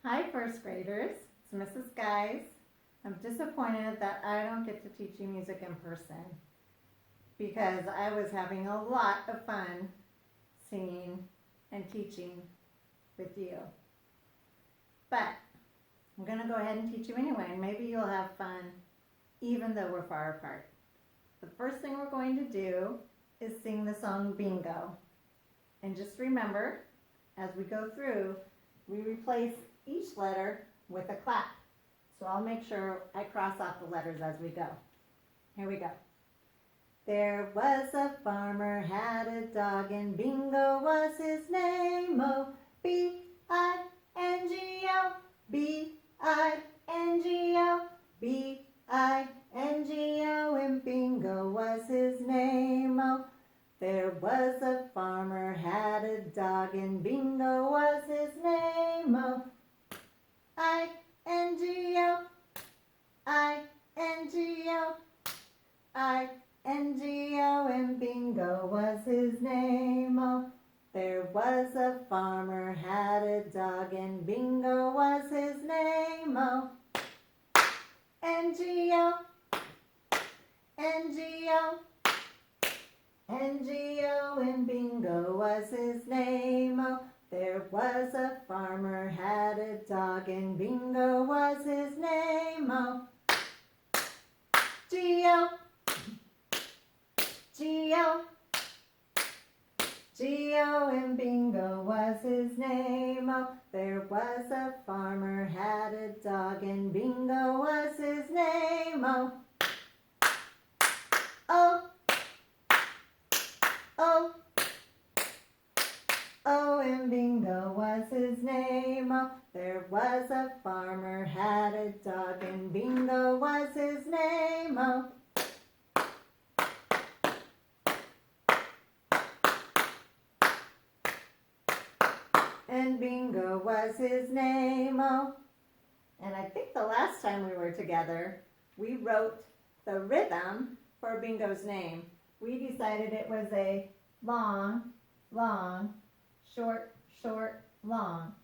Hi, first graders. It's Mrs. Guys. I'm disappointed that I don't get to teach you music in person because I was having a lot of fun singing and teaching with you. But I'm going to go ahead and teach you anyway, and maybe you'll have fun even though we're far apart. The first thing we're going to do is sing the song Bingo. And just remember, as we go through, we replace each letter with a clap. So I'll make sure I cross off the letters as we go. Here we go. There was a farmer, had a dog, and Bingo was his name. Oh, B-I-N-G-O, B-I-N-G-O, B-I-N-G-O, and Bingo was his name. Oh, there was a farmer, had a dog, and Bingo was his name. Oh, I-N-G-O, I-N-G-O, I-N-G-O, and Bingo was his name. Oh, there was a farmer, had a dog, and Bingo was his name. Oh, N-G-O, N-G-O, N-G-O, and Bingo was his name. Oh, there was a farmer, had a dog, and Bingo was his name. Oh, G-O, G-O, G-O, and Bingo was his name. Oh, there was a farmer, had a dog, and Bingo was his name. Oh, O, O, O, and Bingo was his name. Oh, there was a farmer, had a dog, and Bingo was his name. Oh, and Bingo was his name. Oh, and I think the last time we were together, we wrote the rhythm for Bingo's name. We decided it was a long, long, short, short, long.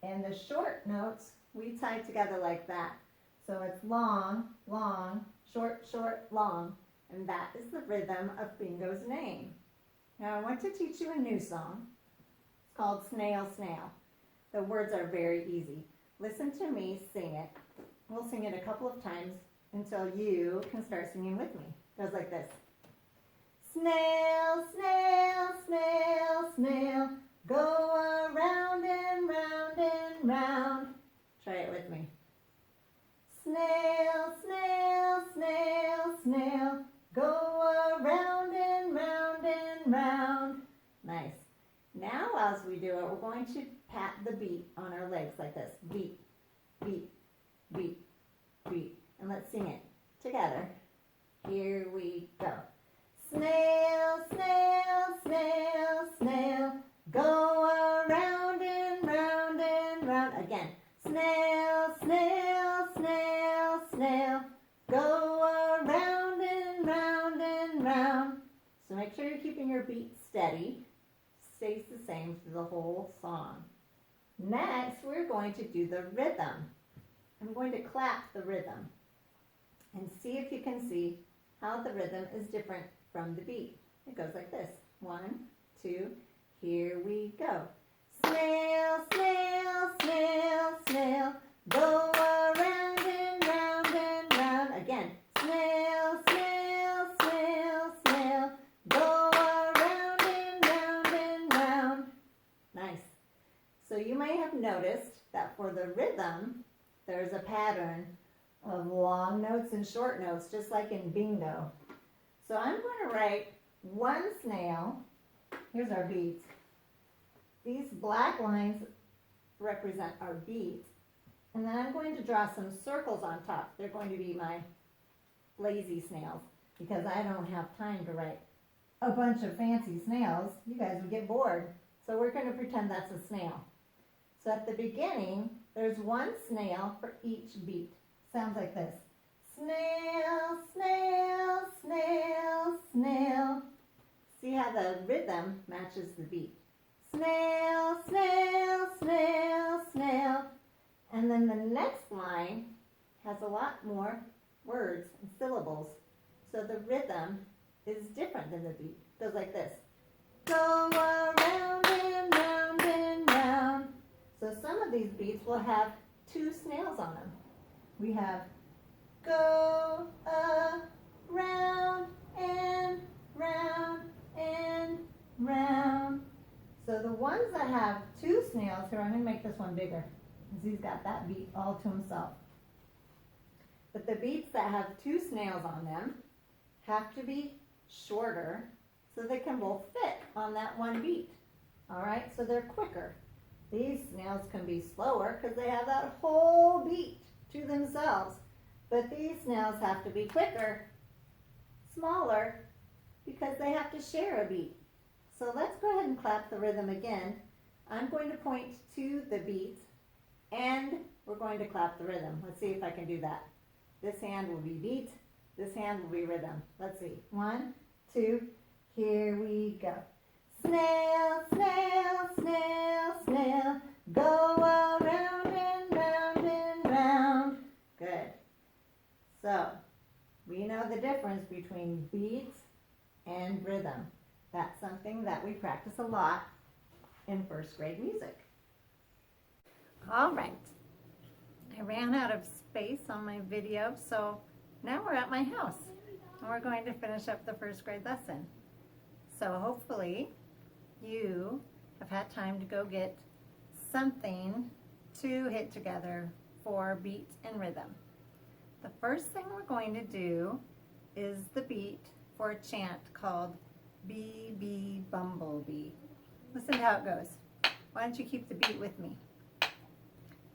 And the short notes we tied together like that. So it's long, long, short, short, long. And that is the rhythm of Bingo's name. Now I want to teach you a new song. It's called Snail, Snail. The words are very easy. Listen to me sing it. We'll sing it a couple of times until you can start singing with me. It goes like this. Snail, snail, snail, snail, go around and round and round. Try it with me. Snail, snail, snail, snail, go around and round and round. Nice. Now as we do it, we're going to pat the beat on our legs like this. Beat, beat, beat, beat. And let's sing it together. Here we go. Snail, snail, snail, snail, go around and round and round. Again. Snail, snail, snail, snail, go around and round and round. So make sure you're keeping your beat steady. Stays the same through the whole song. Next, we're going to do the rhythm. I'm going to clap the rhythm and see if you can see how the rhythm is different from the beat. It goes like this. 1, 2, here we go. Snail, snail, snail, snail, go around and round and round. Again. Snail, snail, snail, snail, go around and round and round. Nice. So you may have noticed that for the rhythm, there's a pattern of long notes and short notes, just like in Bingo. So I'm going to write one snail. Here's our beats. These black lines represent our beat. And then I'm going to draw some circles on top. They're going to be my lazy snails because I don't have time to write a bunch of fancy snails. You guys would get bored. So we're going to pretend that's a snail. So at the beginning, there's one snail for each beat. Sounds like this. Snail, snail, snail, snail. See how the rhythm matches the beat. Snail, snail, snail, snail. And then the next line has a lot more words and syllables. So the rhythm is different than the beat. It goes like this. Go around and round and round. So some of these beats will have 2 snails on them. We have go around and round and round. So the ones that have 2 snails, here I'm going to make this one bigger because he's got that beat all to himself. But the beats that have 2 snails on them have to be shorter so they can both fit on that one beat. All right, so they're quicker. These snails can be slower because they have that whole beat to themselves. But these snails have to be quicker, smaller, because they have to share a beat. So let's go ahead and clap the rhythm again. I'm going to point to the beat and we're going to clap the rhythm. Let's see if I can do that. This hand will be beat, this hand will be rhythm. Let's see. 1, 2, here we go. Snail, snail, snail, snail, go around and round and round. Good. So, we know the difference between beat and rhythm. That's something that we practice a lot in first grade music. All right. I ran out of space on my video, so now we're at my house and we're going to finish up the first grade lesson. So hopefully you have had time to go get something to hit together for beat and rhythm. The first thing we're going to do is the beat for a chant called Bee, Bee, Bumblebee. Listen to how it goes. Why don't you keep the beat with me?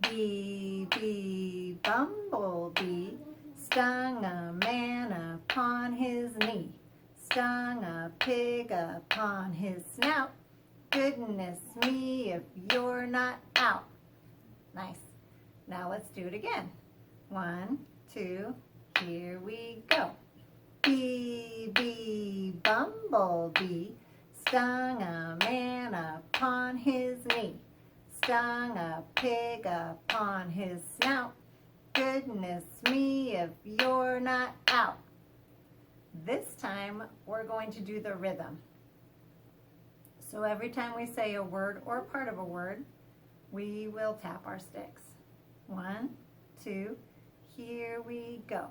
Bee, bee, bumblebee, stung a man upon his knee, stung a pig upon his snout. Goodness me, if you're not out. Nice. Now let's do it again. 1, 2, here we go. Bee, bee, bumblebee, stung a man upon his knee, stung a pig upon his snout. Goodness me, if you're not out. This time, we're going to do the rhythm. So every time we say a word or part of a word, we will tap our sticks. 1, 2, here we go.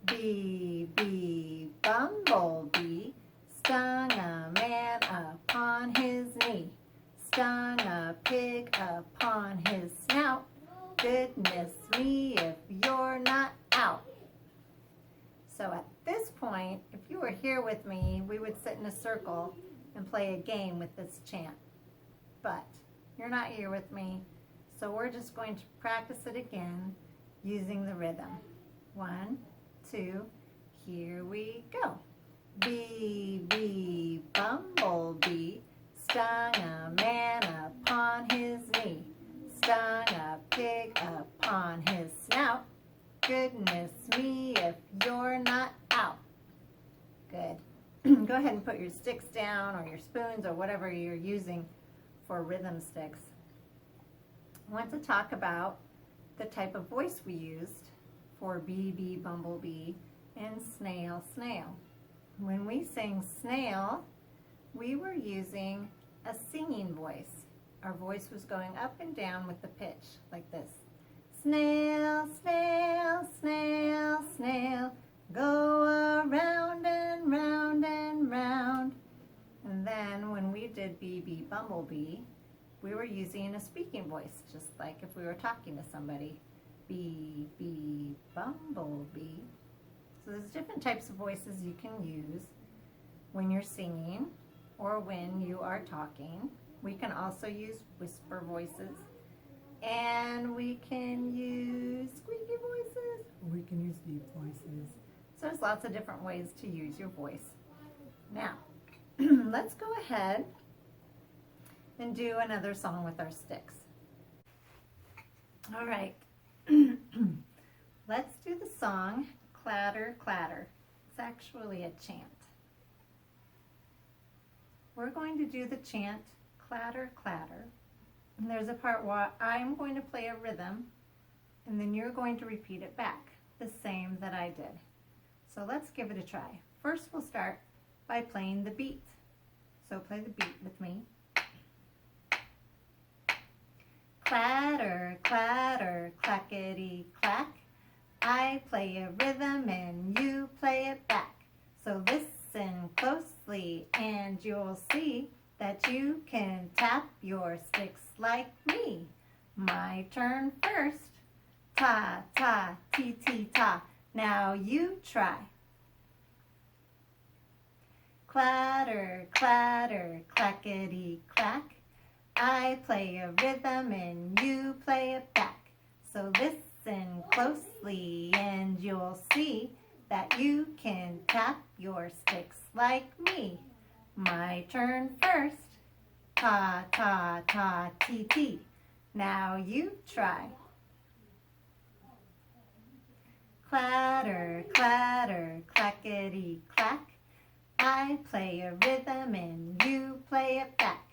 Bee, bee, bumblebee, stung a man upon his knee, stung a pig upon his snout. Goodness me, if you're not out. So at this point, if you were here with me, we would sit in a circle and play a game with this chant. But you're not here with me, so we're just going to practice it again using the rhythm. 1, 2, here we go. Bee, bee, bumblebee, stung a man upon his knee, stung a pig upon his snout. Goodness me, if you're not out. Good. Go ahead and put your sticks down or your spoons or whatever you're using for rhythm sticks. I want to talk about the type of voice we used for bee, bee, bumblebee, and snail, snail. When we sang snail, we were using a singing voice. Our voice was going up and down with the pitch, like this. Snail, snail, snail, snail, go around and round and round. And then when we did bee, bee, bumblebee, we were using a speaking voice, just like if we were talking to somebody. Bee, bee, bumblebee. So there's different types of voices you can use when you're singing or when you are talking. We can also use whisper voices, and we can use squeaky voices. We can use deep voices. So there's lots of different ways to use your voice. Now, let's go ahead and do another song with our sticks. All right. Let's do the song Clatter, Clatter. It's actually a chant. We're going to do the chant Clatter, Clatter. And there's a part where I'm going to play a rhythm and then you're going to repeat it back, the same that I did. So let's give it a try. First we'll start by playing the beat. So play the beat with me. Clatter, clatter, clackety clack. I play a rhythm and you play it back. So listen closely and you'll see that you can tap your sticks like me. My turn first. Ta, ta, ti, ti, ta. Now you try. Clatter, clatter, clackety clack. I play a rhythm and you play it back. So listen closely and you'll see that you can tap your sticks like me. My turn first. Ta, ta, ta, ti, ti. Now you try. Clatter, clatter, clackety clack. I play a rhythm and you play it back.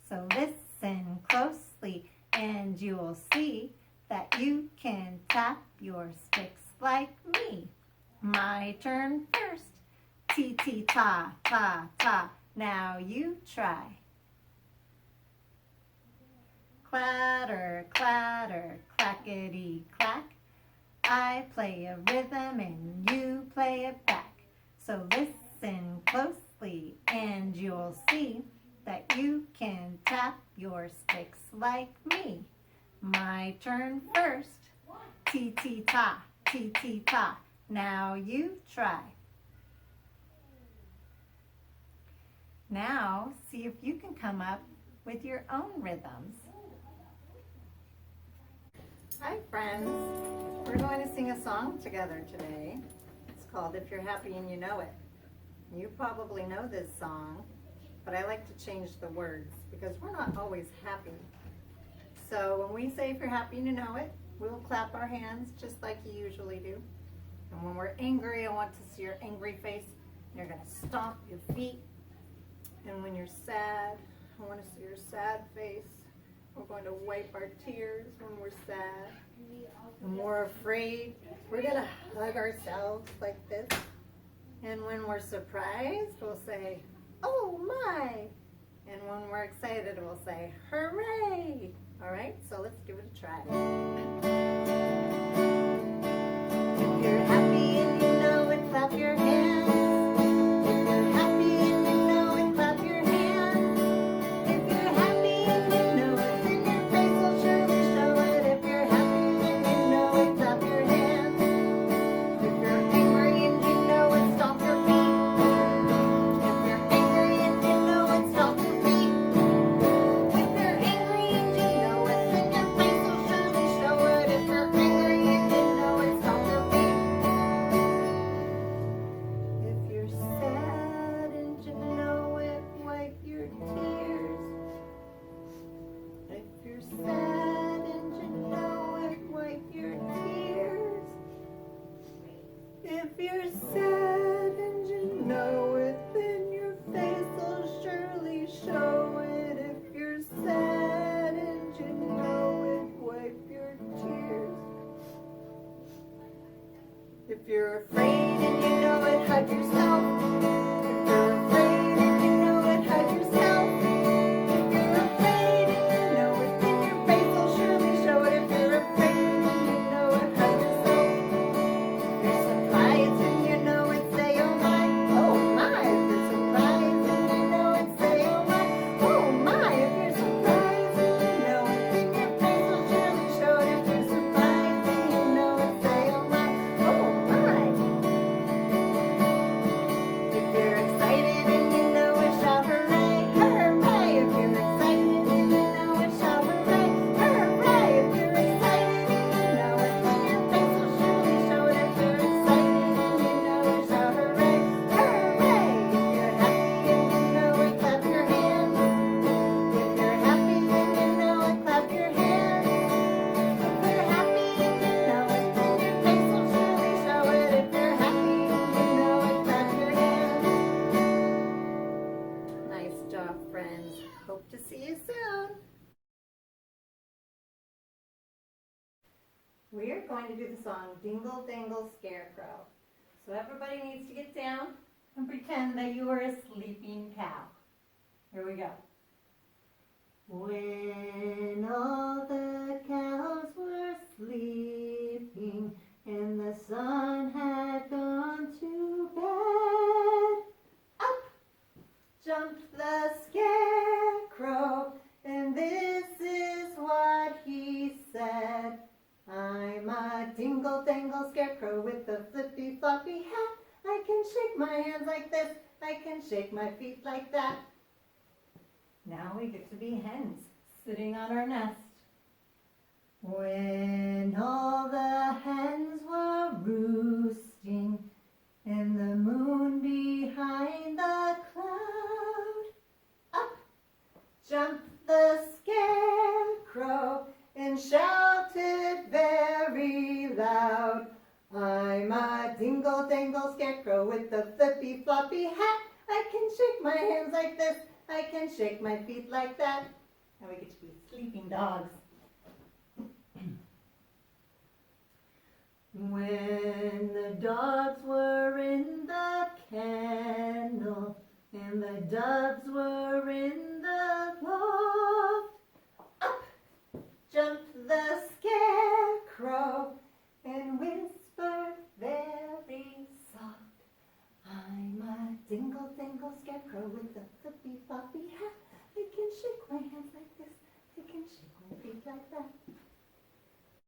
So listen closely and you'll see that you can tap your sticks like me. My turn first. Ti, ti, ta, ta, ta. Now you try. Clatter, clatter, clackety clack. I play a rhythm and you play it back. So listen closely and you'll see that you can tap your sticks like me. My turn first. Ti, ti, ta, ti, ti, ta. Now you try. Now see if you can come up with your own rhythms. Hi friends, we're going to sing a song together today. It's called If You're Happy and You Know It. You probably know this song, but I like to change the words because we're not always happy. So when we say if you're happy and you know it, we'll clap our hands just like you usually do. And when we're angry, I want to see your angry face. You're going to stomp your feet. And when you're sad, I want to see your sad face. We're going to wipe our tears when we're sad. When we're afraid, we're going to hug ourselves like this. And when we're surprised, we'll say, oh my. And when we're excited, we'll say, hooray. All right, so let's give it a try. If you're happy and you know it, clap your hands. we're going to do the song Dingle Dangle Scarecrow. So everybody needs to get down and pretend that you are a sleeping cow. Here we go. When all the cows were sleeping and the sun had gone to bed, up jumped the scarecrow, and this is what he said. I'm a dingle-dangle scarecrow with a flippy-floppy hat. I can shake my hands like this, I can shake my feet like that. Now we get to be hens, sitting on our nest. When all the hens were roosting, and the moon behind the cloud, up jumped the scarecrow and shouted very loud. I'm a dingle-dangle scarecrow with a flippy-floppy hat. I can shake my hands like this, I can shake my feet like that. Now we get to be sleeping dogs. When the dogs were in the kennel and the doves were in the loft, up jumped the scarecrow and whispered very soft. I'm a dingle-dangle scarecrow with a flippy-floppy hat. I can shake my hands like this, I can shake my feet like that.